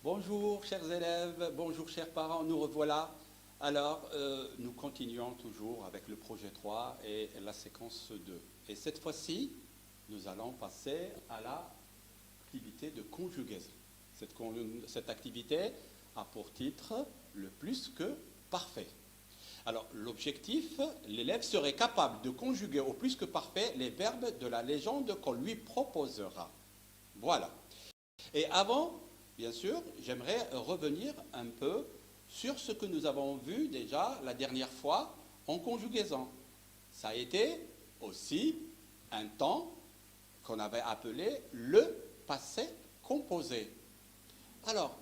Bonjour chers élèves, bonjour chers parents, nous revoilà. Alors, nous continuons toujours avec le projet 3 et la séquence 2. Et cette fois-ci, nous allons passer à l'activité de conjugaison. Cette activité a pour titre le plus que parfait. Alors, l'objectif, l'élève serait capable de conjuguer au plus que parfait les verbes de la légende qu'on lui proposera. Voilà. Et avant, bien sûr, j'aimerais revenir un peu sur ce que nous avons vu déjà la dernière fois en conjugaison. Ça a été aussi un temps qu'on avait appelé le passé composé. Alors,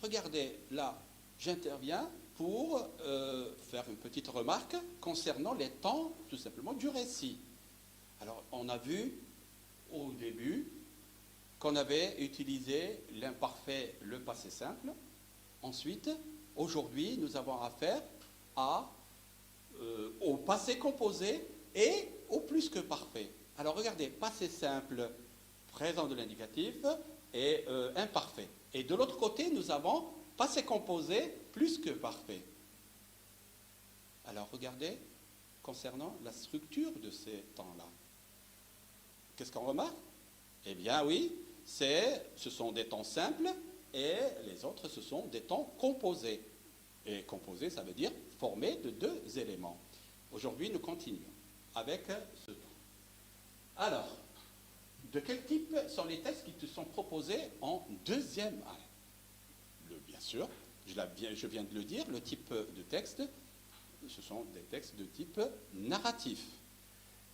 regardez, là, j'interviens pour faire une petite remarque concernant les temps, tout simplement, du récit. Alors, on a vu au début qu'on avait utilisé l'imparfait, le passé simple. Ensuite, aujourd'hui, nous avons affaire au passé composé et au plus que parfait. Alors, regardez, passé simple, présent de l'indicatif et imparfait. Et de l'autre côté, nous avons passé composé, plus que parfait. Alors, regardez, concernant la structure de ces temps-là. Qu'est-ce qu'on remarque? Eh bien, oui, ce sont des temps simples et les autres, ce sont des temps composés. Et composés, ça veut dire formés de deux éléments. Aujourd'hui, nous continuons avec ce temps. Alors, de quel type sont les textes qui te sont proposés en deuxième année? Bien sûr, je viens de le dire, le type de texte, ce sont des textes de type narratif.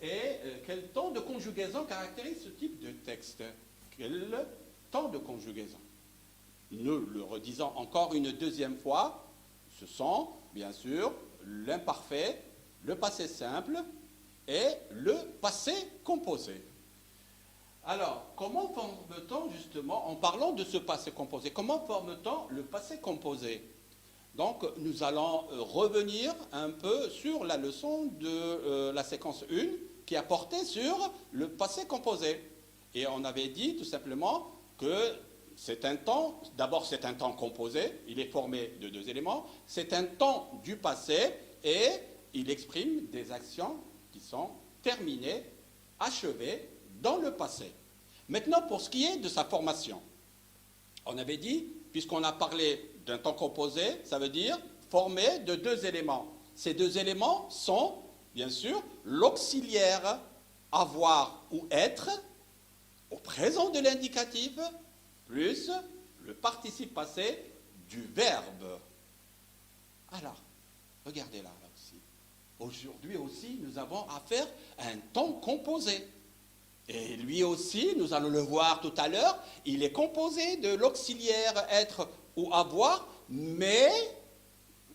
Et quel temps de conjugaison caractérise ce type de texte? Quel temps de conjugaison? Nous le redisons encore une deuxième fois, ce sont bien sûr l'imparfait, le passé simple et le passé composé. Alors, comment forme-t-on justement, en parlant de ce passé composé, comment forme-t-on le passé composé? Donc, nous allons revenir un peu sur la leçon de la séquence 1 qui a porté sur le passé composé. Et on avait dit tout simplement que c'est un temps, d'abord c'est un temps composé, il est formé de deux éléments, c'est un temps du passé et il exprime des actions qui sont terminées, achevées dans le passé. Maintenant, pour ce qui est de sa formation, on avait dit, puisqu'on a parlé d'un temps composé, ça veut dire formé de deux éléments. Ces deux éléments sont, bien sûr, l'auxiliaire avoir ou être, au présent de l'indicatif, plus le participe passé du verbe. Alors, regardez là aussi. Aujourd'hui aussi, nous avons affaire à un temps composé. Et lui aussi, nous allons le voir tout à l'heure, il est composé de l'auxiliaire être ou avoir, mais,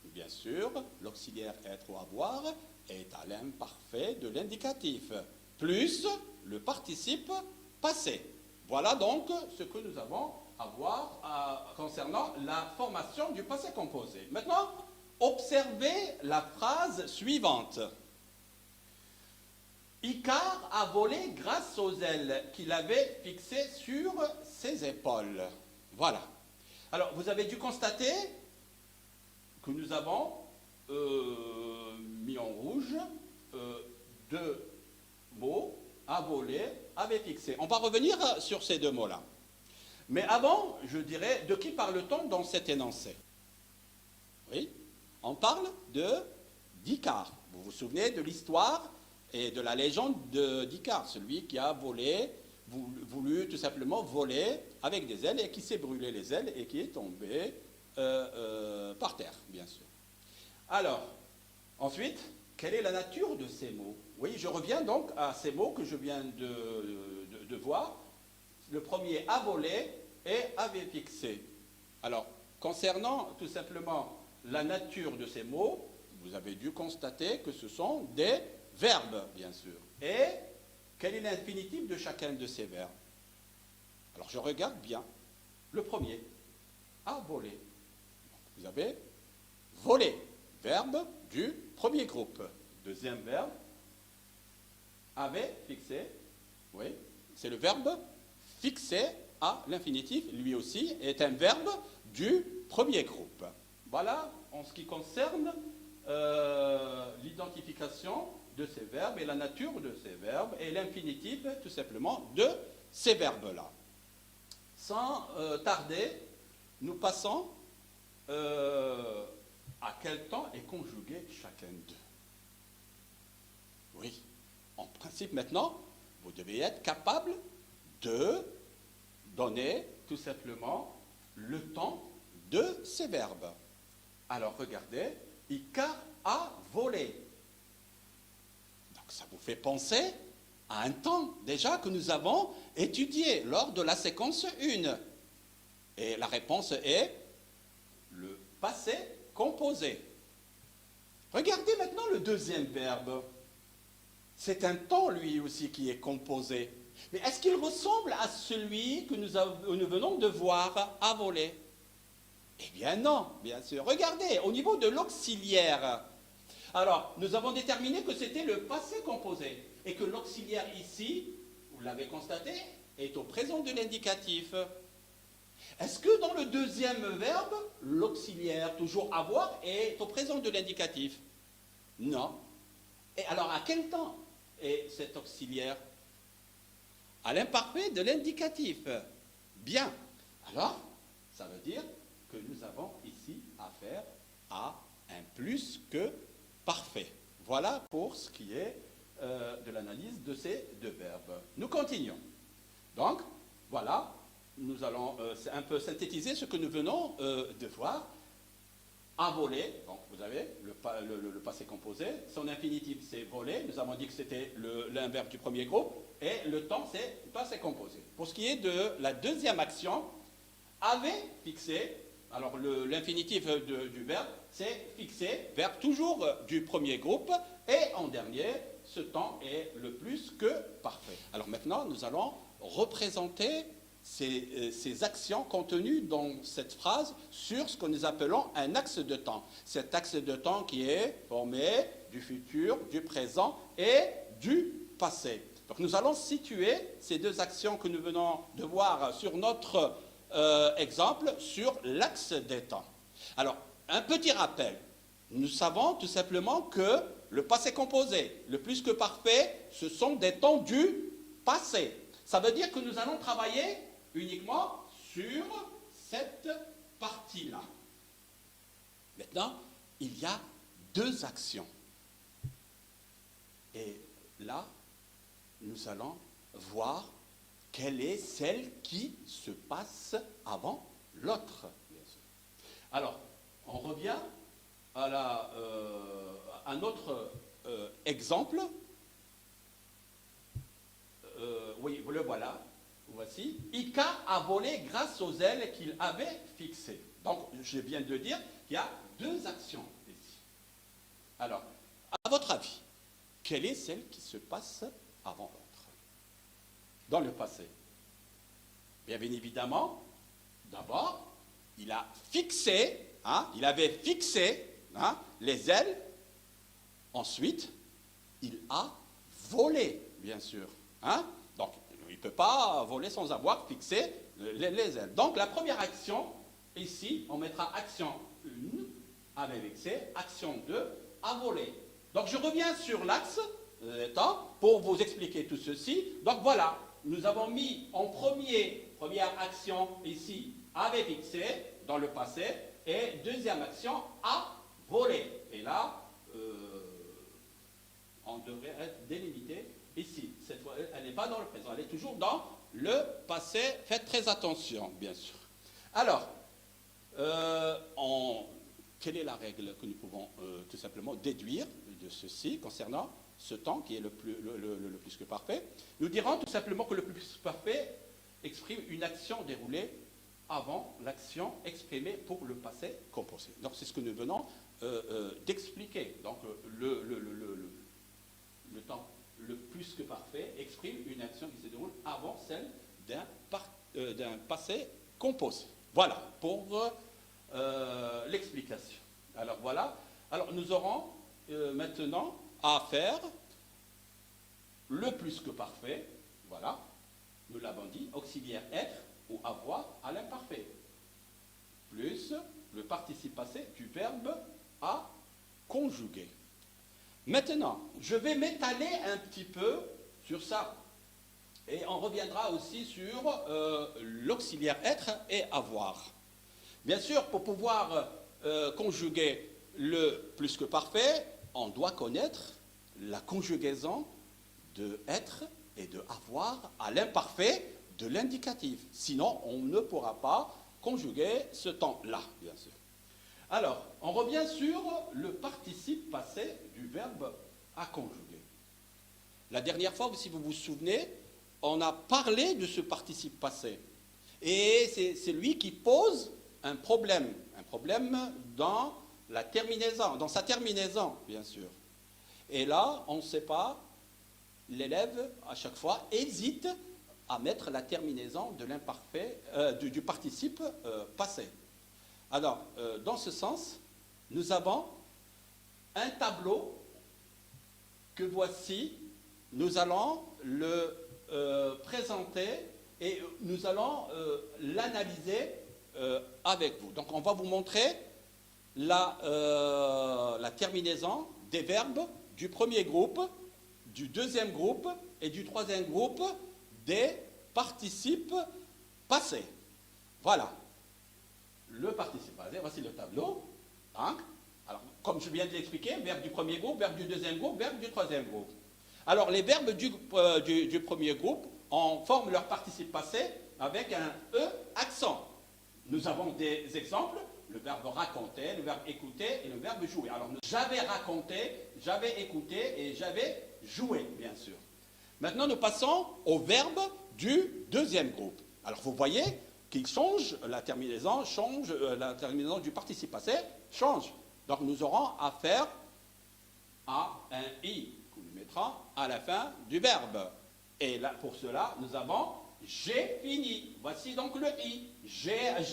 bien sûr, l'auxiliaire être ou avoir est à l'imparfait de l'indicatif, plus le participe passé. Voilà donc ce que nous avons à voir concernant la formation du passé composé. Maintenant, observez la phrase suivante. Icare a volé grâce aux ailes qu'il avait fixées sur ses épaules. Voilà. Alors, vous avez dû constater que nous avons mis en rouge deux mots, a volé, avait fixé. On va revenir sur ces deux mots-là. Mais avant, je dirais, de qui parle-t-on dans cet énoncé? Oui, on parle d'Icare. Vous vous souvenez de l'histoire et de la légende d'Icare, celui qui a volé, voulu tout simplement voler avec des ailes et qui s'est brûlé les ailes et qui est tombé par terre, bien sûr. Alors, ensuite, quelle est la nature de ces mots? Oui, je reviens donc à ces mots que je viens de voir. Le premier, a volé et avait fixé. Alors, concernant tout simplement la nature de ces mots, vous avez dû constater que ce sont des verbes, bien sûr. Et quel est l'infinitif de chacun de ces verbes? Alors, je regarde bien. Le premier, a volé. Vous avez volé, verbe du premier groupe. Deuxième verbe, avait fixé. Oui, c'est le verbe fixé à l'infinitif, lui aussi, est un verbe du premier groupe. Voilà en ce qui concerne l'identification de ces verbes et la nature de ces verbes et l'infinitif tout simplement de ces verbes-là. Sans tarder, nous passons à quel temps est conjugué chacun d'eux. Oui, en principe maintenant, vous devez être capable de donner tout simplement le temps de ces verbes. Alors regardez, Icare a volé. Donc ça vous fait penser à un temps déjà que nous avons étudié lors de la séquence 1. Et la réponse est le passé composé. Regardez maintenant le deuxième verbe. C'est un temps, lui aussi, qui est composé. Mais est-ce qu'il ressemble à celui que nous venons de voir, à voler? Eh bien non, bien sûr. Regardez, au niveau de l'auxiliaire. Alors, nous avons déterminé que c'était le passé composé. Et que l'auxiliaire ici, vous l'avez constaté, est au présent de l'indicatif. Est-ce que dans le deuxième verbe, l'auxiliaire, toujours avoir, est au présent de l'indicatif? Non. Et alors, à quel temps est cet auxiliaire? À l'imparfait de l'indicatif. Bien. Alors, ça veut dire que nous avons ici affaire à un plus que parfait. Voilà pour ce qui est de l'analyse de ces deux verbes. Nous continuons. Donc, voilà, nous allons un peu synthétiser ce que nous venons de voir. À voler, donc vous avez le passé composé, son infinitif c'est voler, nous avons dit que c'était l'un verbe du premier groupe, et le temps c'est passé composé. Pour ce qui est de la deuxième action, avait fixé, alors l'infinitif du verbe c'est fixé, verbe toujours du premier groupe, et en dernier, ce temps est le plus que parfait. Alors maintenant, nous allons représenter ces actions contenues dans cette phrase sur ce que nous appelons un axe de temps. Cet axe de temps qui est formé du futur, du présent et du passé. Donc nous allons situer ces deux actions que nous venons de voir sur notre exemple sur l'axe des temps. Alors, un petit rappel. Nous savons tout simplement que le passé composé, le plus que parfait, ce sont des temps du passé. Ça veut dire que nous allons travailler uniquement sur cette partie-là. Maintenant, il y a deux actions. Et là, nous allons voir quelle est celle qui se passe avant l'autre, bien sûr. Alors, on revient à notre exemple. Oui, le voilà. Voici. Ika a volé grâce aux ailes qu'il avait fixées. Donc, je viens de dire qu'il y a deux actions ici. Alors, à votre avis, quelle est celle qui se passe avant l'autre dans le passé? Bien évidemment, d'abord, il a fixé, il avait fixé les ailes. Ensuite, il a volé, bien sûr. Donc, il ne peut pas voler sans avoir fixé les ailes. Donc, la première action, ici, on mettra action 1, avait fixé, action 2, à voler. Donc, je reviens sur l'axe temps pour vous expliquer tout ceci. Donc, voilà, nous avons mis en première action, ici, avait fixé, dans le passé, et deuxième action, à voler. Et là, on devrait être délimité ici. Cette fois, elle n'est pas dans le présent, elle est toujours dans le passé. Faites très attention, bien sûr. Alors, quelle est la règle que nous pouvons tout simplement déduire de ceci concernant ce temps qui est le plus que parfait? Nous dirons tout simplement que le plus que parfait exprime une action déroulée avant l'action exprimée pour le passé composé. Donc c'est ce que nous venons d'expliquer. Donc le temps le plus que parfait exprime une action qui se déroule avant celle d'un passé composé. Voilà pour l'explication. Alors voilà. Alors nous aurons maintenant à faire le plus que parfait. Voilà. Nous l'avons dit, auxiliaire être ou avoir à l'imparfait. Plus plus le participe passé du verbe à conjuguer. Maintenant, je vais m'étaler un petit peu sur ça. Et on reviendra aussi sur l'auxiliaire être et avoir. Bien sûr, pour pouvoir conjuguer le plus que parfait, on doit connaître la conjugaison de être et de avoir à l'imparfait de l'indicatif. Sinon, on ne pourra pas conjuguer ce temps-là, bien sûr. Alors, on revient sur le participe passé du verbe à conjuguer. La dernière fois, si vous vous souvenez, on a parlé de ce participe passé. Et c'est lui qui pose un problème dans la terminaison, dans sa terminaison, bien sûr. Et là, on ne sait pas, l'élève, à chaque fois, hésite à mettre la terminaison de l'imparfait, du participe passé. Alors, dans ce sens, nous avons un tableau que voici. Nous allons le présenter et nous allons l'analyser avec vous. Donc, on va vous montrer la terminaison des verbes du premier groupe, du deuxième groupe et du troisième groupe des participes passés. Voilà. Le participe passé, voici le tableau. Hein? Alors, comme je viens de l'expliquer, verbe du premier groupe, verbe du deuxième groupe, verbe du troisième groupe. Alors, les verbes du premier groupe, on forme leur participe passé avec un E accent. Nous avons des exemples, le verbe raconter, le verbe écouter et le verbe jouer. Alors, j'avais raconté, j'avais écouté et j'avais joué, bien sûr. Maintenant, nous passons au verbe du deuxième groupe. Alors, vous voyez qu'il change, la terminaison change, la terminaison du participe passé change. Donc, nous aurons affaire à un I qu'on lui mettra à la fin du verbe. Et là, pour cela, nous avons j'ai fini. Voici donc le I. J'avais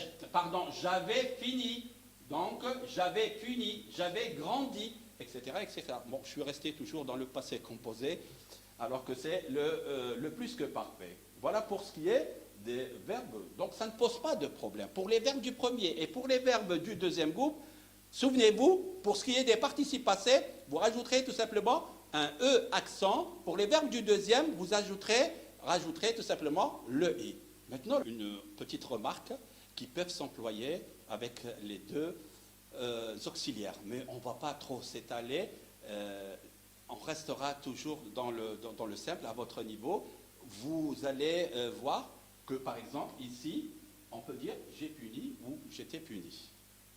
fini. Donc, j'avais fini, j'avais grandi, etc., etc. Bon, je suis resté toujours dans le passé composé, alors que c'est le plus que parfait. Voilà pour ce qui est des verbes. Donc, ça ne pose pas de problème. Pour les verbes du premier et pour les verbes du deuxième groupe, souvenez-vous, pour ce qui est des participes passés, vous rajouterez tout simplement un E accent. Pour les verbes du deuxième, vous rajouterez tout simplement le I. Maintenant, une petite remarque qui peuvent s'employer avec les deux auxiliaires. Mais on ne va pas trop s'étaler. On restera toujours dans le simple, à votre niveau. Vous allez voir que, par exemple, ici, on peut dire « j'ai puni » ou « j'étais puni ».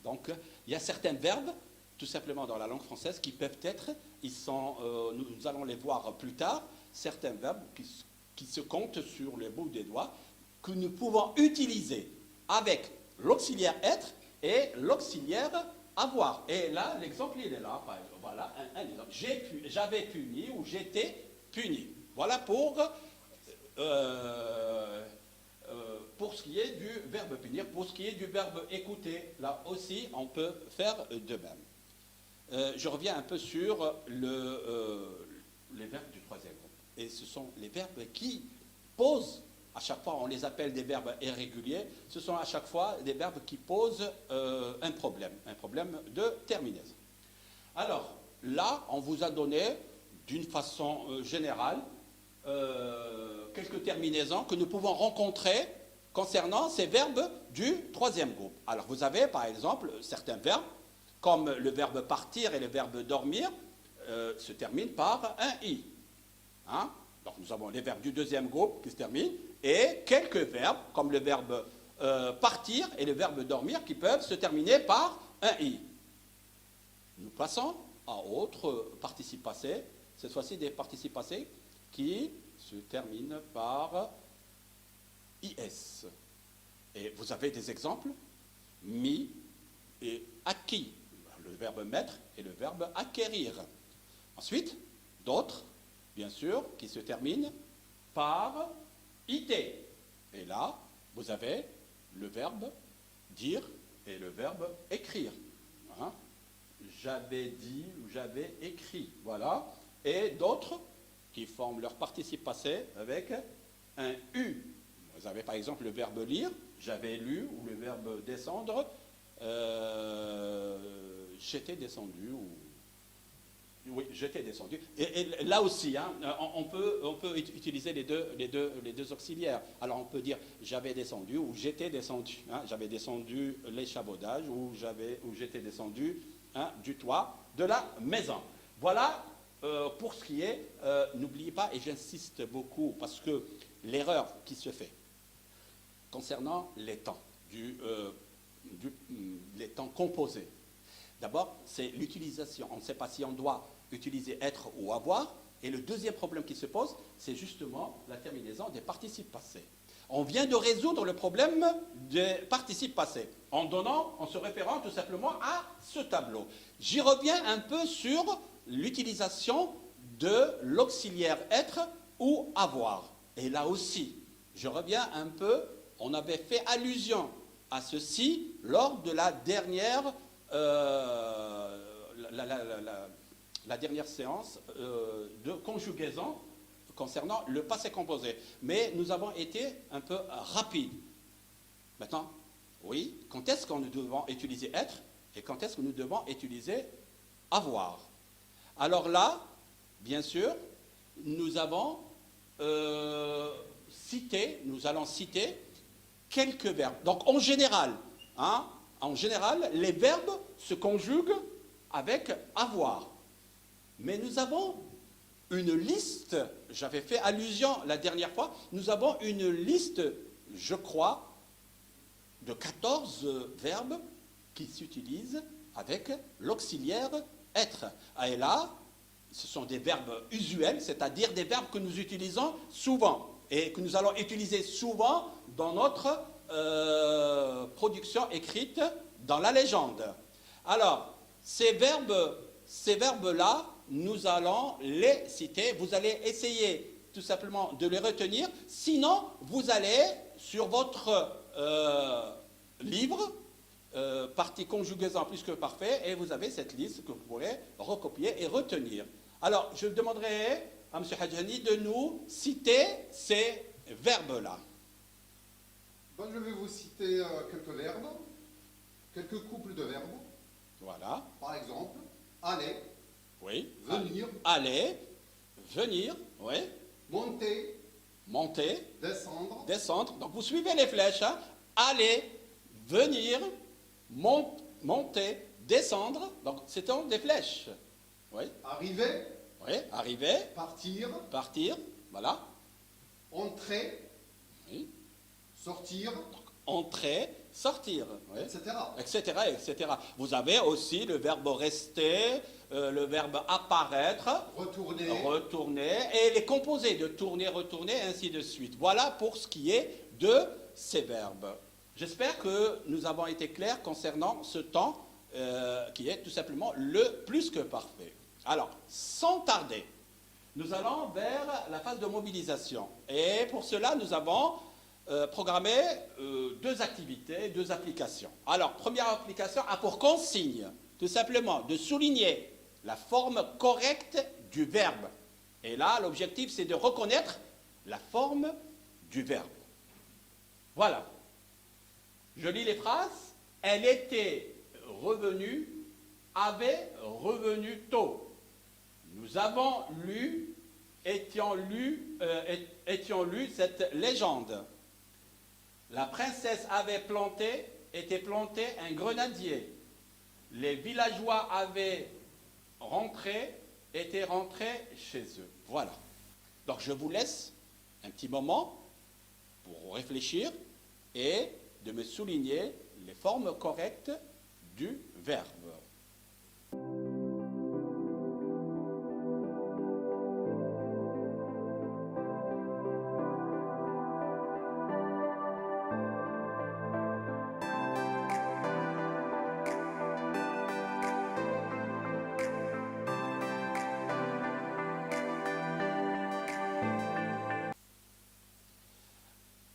Donc, il y a certains verbes, tout simplement dans la langue française, qui peuvent être, nous allons les voir plus tard, certains verbes qui se comptent sur le bout des doigts, que nous pouvons utiliser avec l'auxiliaire être et l'auxiliaire avoir. Et là, l'exemple, il est là. Voilà un exemple. J'avais puni ou j'étais puni. Voilà pour ce qui est du verbe punir. Pour ce qui est du verbe écouter, là aussi, on peut faire de même. Je reviens un peu sur les verbes du troisième groupe. Et ce sont les verbes qui posent, à chaque fois on les appelle des verbes irréguliers, ce sont à chaque fois des verbes qui posent un problème de terminaison. Alors, là, on vous a donné, d'une façon générale, quelques terminaisons que nous pouvons rencontrer concernant ces verbes du troisième groupe. Alors, vous avez, par exemple, certains verbes, comme le verbe partir et le verbe dormir, se terminent par un « i ». Hein? Donc, nous avons les verbes du deuxième groupe qui se terminent, et quelques verbes, comme le verbe partir et le verbe dormir, qui peuvent se terminer par un « i ». Nous passons à autres participes passés, cette fois-ci des participes passés qui se terminent par « is ». Et vous avez des exemples, mis et acquis, le verbe mettre et le verbe acquérir. Ensuite, d'autres, bien sûr, qui se terminent par it. Et là, vous avez le verbe dire et le verbe écrire. Hein? J'avais dit ou j'avais écrit. Voilà. Et d'autres qui forment leur participe passé avec un U. Vous avez par exemple le verbe lire, j'avais lu, ou le verbe descendre, j'étais descendu ou oui, j'étais descendu. Et là aussi, hein, on peut utiliser les deux auxiliaires. Alors on peut dire j'avais descendu ou j'étais descendu. Hein, j'avais descendu l'échafaudage ou j'étais descendu, hein, du toit de la maison. Voilà pour ce qui est, n'oubliez pas, et j'insiste beaucoup, parce que l'erreur qui se fait concernant les temps, les temps composés. D'abord, c'est l'utilisation. On ne sait pas si on doit utiliser être ou avoir. Et le deuxième problème qui se pose, c'est justement la terminaison des participes passés. On vient de résoudre le problème des participes passés en se référant tout simplement à ce tableau. J'y reviens un peu sur l'utilisation de l'auxiliaire être ou avoir. Et là aussi, je reviens un peu, on avait fait allusion à ceci lors de la dernière la dernière séance de conjugaison concernant le passé composé. Mais nous avons été un peu rapides. Maintenant, oui, quand est-ce que nous devons utiliser être et quand est-ce que nous devons utiliser avoir? Alors là, bien sûr, nous allons citer quelques verbes. Donc en général, hein, les verbes se conjuguent avec avoir. Mais nous avons une liste, j'avais fait allusion la dernière fois, nous avons une liste, je crois, de 14 verbes qui s'utilisent avec l'auxiliaire être. Et là, ce sont des verbes usuels, c'est-à-dire des verbes que nous utilisons souvent et que nous allons utiliser souvent dans notre production écrite dans la légende. Alors, ces verbes-là, nous allons les citer. Vous allez essayer tout simplement de les retenir. Sinon, vous allez sur votre livre, partie conjugaison plus que parfait, et vous avez cette liste que vous pourrez recopier et retenir. Alors, je demanderai à M. Hadjani de nous citer ces verbes-là. Bon, je vais vous citer quelques verbes, quelques couples de verbes. Voilà. Par exemple, aller, oui. venir, aller, venir, oui. monter, monter, descendre, descendre. Donc vous suivez les flèches. Hein. Aller, venir, monter, descendre. Donc c'est des flèches. Oui. arriver, Oui. Arriver, partir, partir, voilà. entrer, Oui. sortir, Donc, entrer, sortir, oui. etc. Etc., etc. Vous avez aussi le verbe rester, le verbe apparaître, retourner, et les composés de tourner, retourner, ainsi de suite. Voilà pour ce qui est de ces verbes. J'espère que nous avons été clairs concernant ce temps qui est tout simplement le plus que parfait. Alors, sans tarder, nous allons vers la phase de mobilisation. Et pour cela, nous avons programmé deux activités, deux applications. Alors, première application a pour consigne, tout simplement, de souligner la forme correcte du verbe. Et là, l'objectif, c'est de reconnaître la forme du verbe. Voilà. Je lis les phrases. Elle était revenue, avait revenu tôt. Nous avons lu, étions lu cette légende. La princesse avait était planté un grenadier. Les villageois étaient rentrés chez eux. Voilà. Donc je vous laisse un petit moment pour réfléchir et de me souligner les formes correctes du verbe.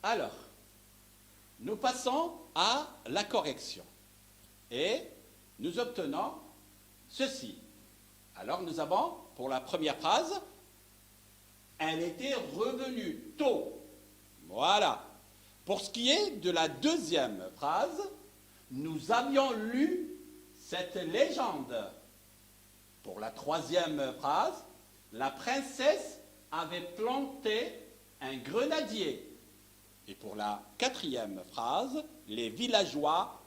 Alors, nous passons à la correction et nous obtenons ceci. Alors, nous avons, pour la première phrase, elle était revenue tôt. Voilà. Pour ce qui est de la deuxième phrase, nous avions lu cette légende. Pour la troisième phrase, la princesse avait planté un grenadier. Et pour la quatrième phrase, les villageois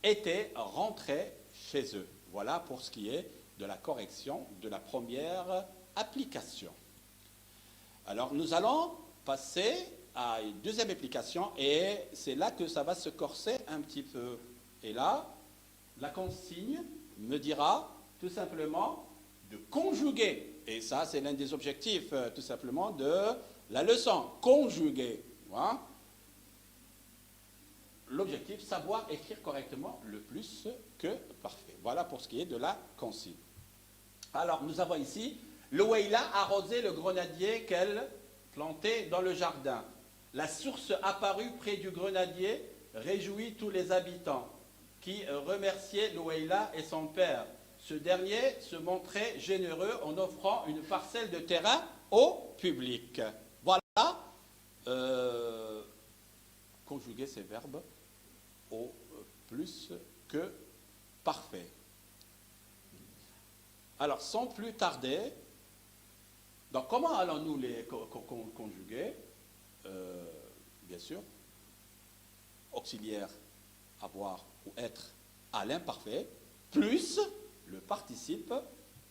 étaient rentrés chez eux. Voilà pour ce qui est de la correction de la première application. Alors nous allons passer à une deuxième application et c'est là que ça va se corser un petit peu. Et là, la consigne me dira tout simplement de conjuguer. Et ça, c'est l'un des objectifs tout simplement de la leçon. Conjuguer. Voilà. L'objectif, savoir écrire correctement le plus que parfait. Voilà pour ce qui est de la consigne. Alors, nous avons ici, Louaïla arrosait le grenadier qu'elle plantait dans le jardin. La source apparue près du grenadier réjouit tous les habitants, qui remerciaient Louaïla et son père. Ce dernier se montrait généreux en offrant une parcelle de terrain au public. Voilà, conjuguer ces verbes au plus que parfait. Alors, sans plus tarder, donc comment allons-nous les conjuguer? Bien sûr, auxiliaire, avoir ou être à l'imparfait, plus le participe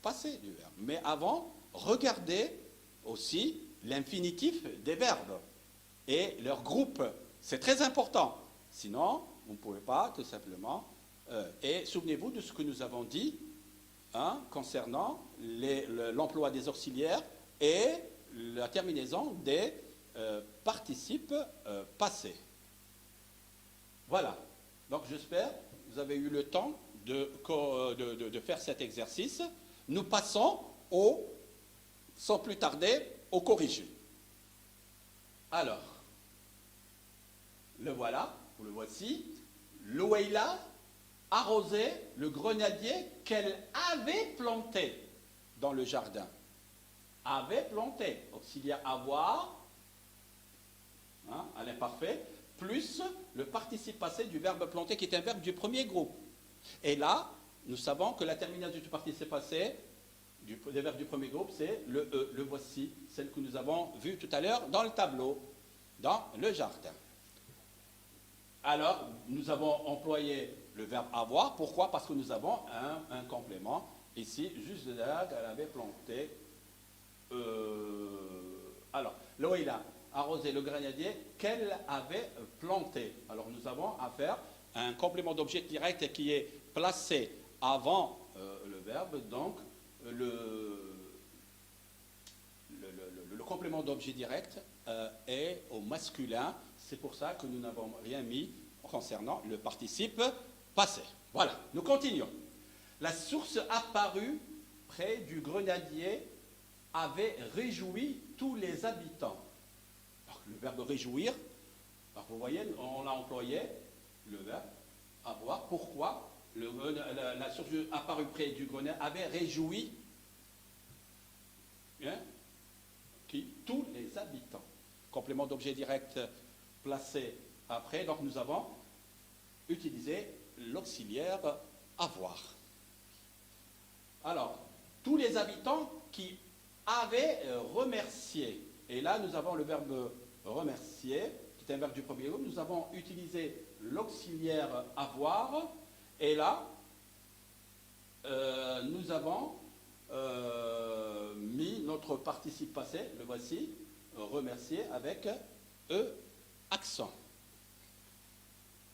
passé du verbe. Mais avant, regardez aussi l'infinitif des verbes et leur groupe. C'est très important. Sinon, vous ne pouvez pas tout simplement... et souvenez-vous de ce que nous avons dit concernant l'emploi des auxiliaires et la terminaison des participes passés. Voilà. Donc j'espère que vous avez eu le temps de faire cet exercice. Nous passons sans plus tarder, au corrigé. Alors, le voilà, vous le voici. Louaïla arrosait le grenadier qu'elle avait planté dans le jardin. Avait planté, auxiliaire avoir, à l'imparfait, plus le participe passé du verbe planter qui est un verbe du premier groupe. Et là, nous savons que la terminaison du participe passé des verbes du premier groupe, c'est le E, le voici, celle que nous avons vue tout à l'heure dans le tableau, dans le jardin. Alors, nous avons employé le verbe avoir. Pourquoi? Parce que nous avons un complément. Ici, juste là, qu'elle avait planté. Alors, Loïla arrosé le grenadier qu'elle avait planté. Alors, nous avons affaire à un complément d'objet direct qui est placé avant le verbe. Donc, le complément d'objet direct est au masculin. C'est pour ça que nous n'avons rien mis concernant le participe passé. Voilà, nous continuons. La source apparue près du grenadier avait réjoui tous les habitants. Alors, le verbe réjouir, alors vous voyez, on a employé le verbe avoir. Pourquoi? La source apparue près du grenadier avait réjoui tous les habitants. Complément d'objet direct placé après, donc nous avons utilisé l'auxiliaire avoir. Alors, tous les habitants qui avaient remercié, et là nous avons le verbe remercier, qui est un verbe du premier groupe, nous avons utilisé l'auxiliaire avoir, et là, nous avons mis notre participe passé, le voici, remercier avec E accent.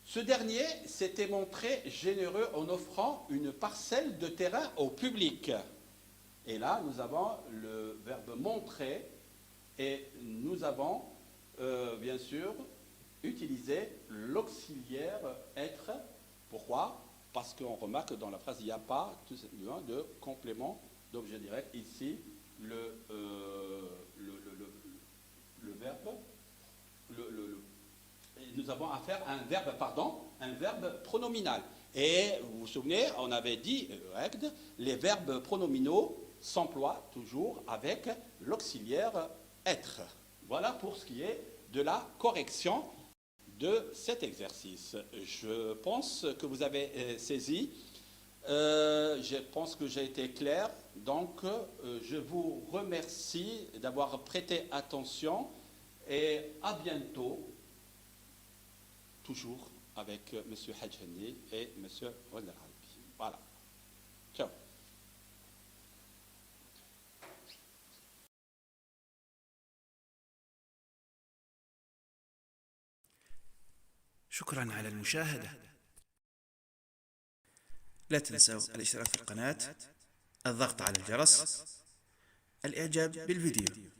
Ce dernier s'était montré généreux en offrant une parcelle de terrain au public. Et là, nous avons le verbe montrer et nous avons, bien sûr, utilisé l'auxiliaire être. Pourquoi? Parce qu'on remarque que dans la phrase, il n'y a pas tout simplement de complément d'objet direct. Ici, le verbe, nous avons affaire à un verbe pronominal. Et vous vous souvenez, on avait dit, les verbes pronominaux s'emploient toujours avec l'auxiliaire être. Voilà pour ce qui est de la correction de cet exercice. Je pense que vous avez saisi. Je pense que j'ai été clair. Donc, je vous remercie d'avoir prêté attention et à bientôt, toujours avec M. Hadjani et M. Wonder Albi. Voilà. Ciao. شكرا على المشاهدة. لا تنسوا الاشتراك في القناة، الضغط على الجرس، الإعجاب بالفيديو.